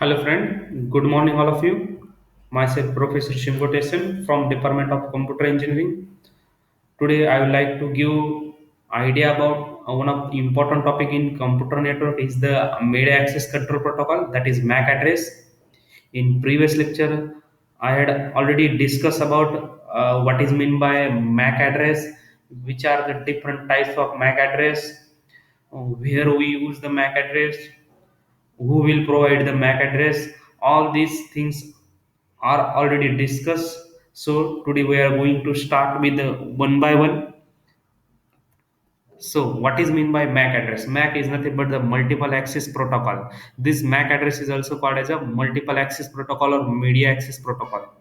Hello friend, good morning all of you. Myself Professor Shimgotesan from Department of Computer Engineering. Today I would like to give idea about one of the important topic in computer network is the media access control protocol, that is MAC address. In previous lecture I had already discussed about what is meant by MAC address, which are the different types of MAC address, where we use the MAC address, who will provide the MAC address. All these things are already discussed. So today we are going to start with the one by one. So what is mean by MAC address? MAC is nothing but the multiple access protocol. This MAC address is also called as a multiple access protocol or media access protocol.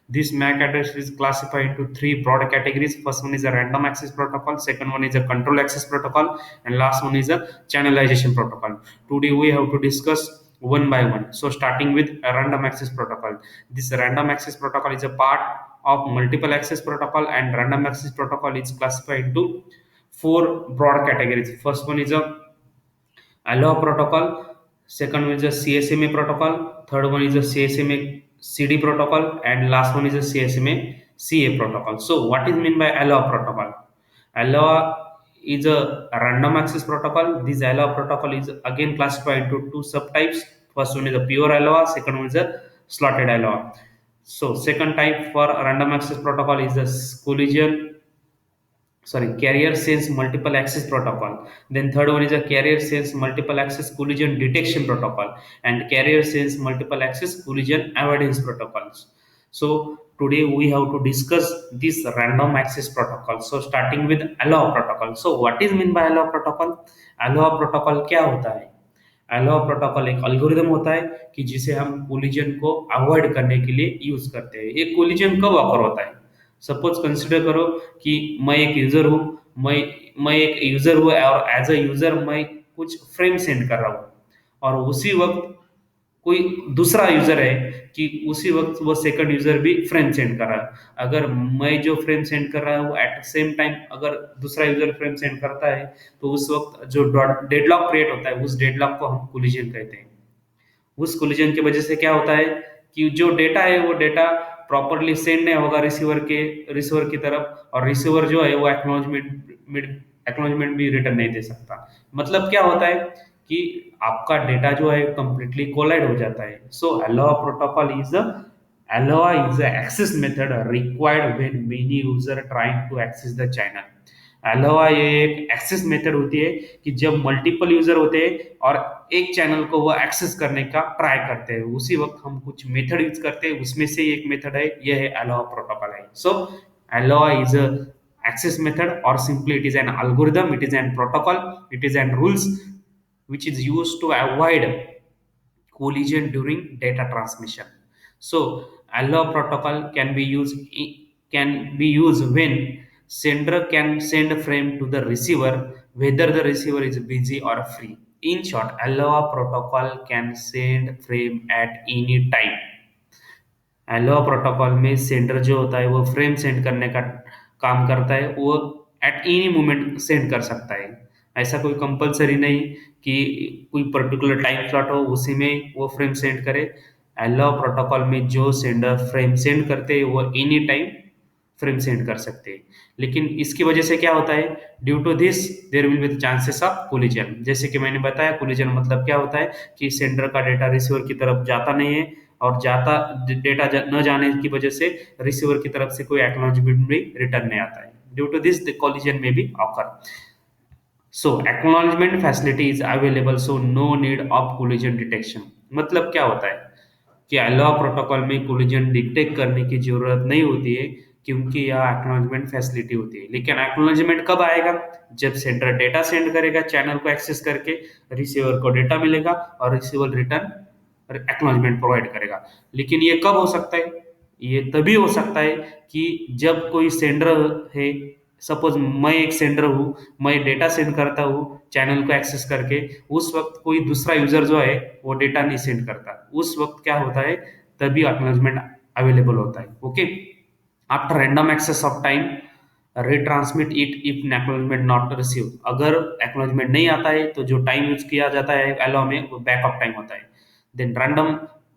This MAC address is classified into three broad categories. First one is a random access protocol, second one is a control access protocol, and last one is a channelization protocol. Today we have to discuss one by one. So starting with a random access protocol. This random access protocol is a part of multiple access protocol, and random access protocol is classified into four broad categories. First one is a ALLO protocol, second one is a CSMA protocol, third one is a CSMA CD protocol, and last one is a CSMA CA protocol. So what is meant by ALLO protocol? ALLO is a random access protocol. This ALLO protocol is again classified into two subtypes. First one is a pure ALLO, second one is a slotted ALLO. So second type for random access protocol is the collision carrier sense multiple access protocol. Then third one is a carrier sense multiple access collision detection protocol, and carrier sense multiple access collision avoidance protocols. So today we have to discuss this random access protocol. So starting with allow protocol. So what is mean by allow protocol? Allow protocol क्या होता है? Allow protocol एक algorithm होता है कि जिसे हम collision को अवॉइड करने के लिए यूज करते हैं। ये कोलिजन कब ऑकर होता है? सपोज कंसिडर करो कि मैं एक यूजर हूँ, मैं एक यूजर हूँ और एज अ यूजर मैं कुछ फ्रेम सेंड कर रहा हूँ, और उसी वक्त कोई दूसरा यूजर है कि उसी वक्त वो सेकंड यूजर भी फ्रेम सेंड कर रहा है। अगर मैं जो फ्रेम सेंड कर रहा हूँ एट सेम टाइम अगर दूसरा यूजर फ्रेम सेंड करता है, तो उस वक्त जो डेडलॉक क्रिएट होता है उस डेडलॉक को हम कोलिजन कहते हैं। उस कोलिजन की वजह से क्या होता है कि जो डेटा है वो डेटा प्रॉपरली सेंड नहीं होगा रिसीवर की तरफ, और रिसीवर जो है वो एक्नॉलेजमेंट भी रिटर्न नहीं दे सकता। मतलब क्या होता है कि आपका डेटा जो है कंप्लीटली कोलाइड हो जाता है। So ALOHA protocol is a access method required when many user trying to access the channel. ALOHA ये एक एक्सेस मेथड होती है कि जब मल्टीपल यूजर होते हैं और एक चैनल को वो एक्सेस करने का ट्राई करते हैं, उसी वक्त हम कुछ मेथड यूज करते हैं। उसमें से एक मेथड है, ये है अलोहा प्रोटोकॉल है। So ALOHA is a access method, or simply it is an algorithm, it is an protocol, it is an rules which is used to avoid collision during data transmission. So allow protocol can be used when sender can send a frame to the receiver whether the receiver is busy or free. In short, allow protocol can send frame at any time। Aloha protocol में sender जो होता है वो frame send करने का काम करता है, वो एट एनी मोमेंट सेंड कर सकता है। ऐसा कोई कंपलसरी नहीं कि कोई पर्टिकुलर टाइम स्लॉट हो उसी में वो फ्रेम सेंड करे। अलोहा प्रोटोकॉल में जो सेंडर फ्रेम सेंड करते हैं वो एनी टाइम फ्रेम सेंड कर सकते हैं। लेकिन इसकी वजह से क्या होता है, due to this there will be the chances of collision. जैसे कि मैंने बताया कोलिजन मतलब क्या होता है कि सेंडर का डेटा रिसीवर की तरफ जाता नहीं है, और जाता डेटा न जाने की वजह से रिसीवर की तरफ से कोई एक्नॉलेजमेंट भी रिटर्न नहीं आता है। Due to this the collision में भी occur. So acknowledgement facility is available, so no need of collision detection. मतलब क्या होता है कि अलावा प्रोटोकॉल में कोलिजन डिटेक्ट करने की जरूरत नहीं होती है, क्योंकि यह एक्नॉलेजमेंट फैसिलिटी होती है। लेकिन एक्नॉलेजमेंट कब आएगा? जब सेंडर डेटा सेंड करेगा चैनल को एक्सेस करके, रिसीवर को डेटा मिलेगा और रिसीवर रिटर्न एक्नॉलेजमेंट प्रोवाइड करेगा। लेकिन ये कब हो सकता है? ये तभी हो सकता है कि जब कोई सेंडर है, सपोज मैं एक सेंडर हूँ, मैं डेटा सेंड करता हूँ चैनल को एक्सेस करके, उस वक्त कोई दूसरा यूजर जो है वो डेटा नहीं सेंड करता, उस वक्त क्या होता है, तभी एक्नॉलेजमेंट अवेलेबल होता है। Okay, after random access of time retransmit it if acknowledgement not receive. अगर एक्नॉलेजमेंट नहीं आता है तो जो टाइम यूज किया जाता है एलो में वो बैकअप टाइम होता है। Then random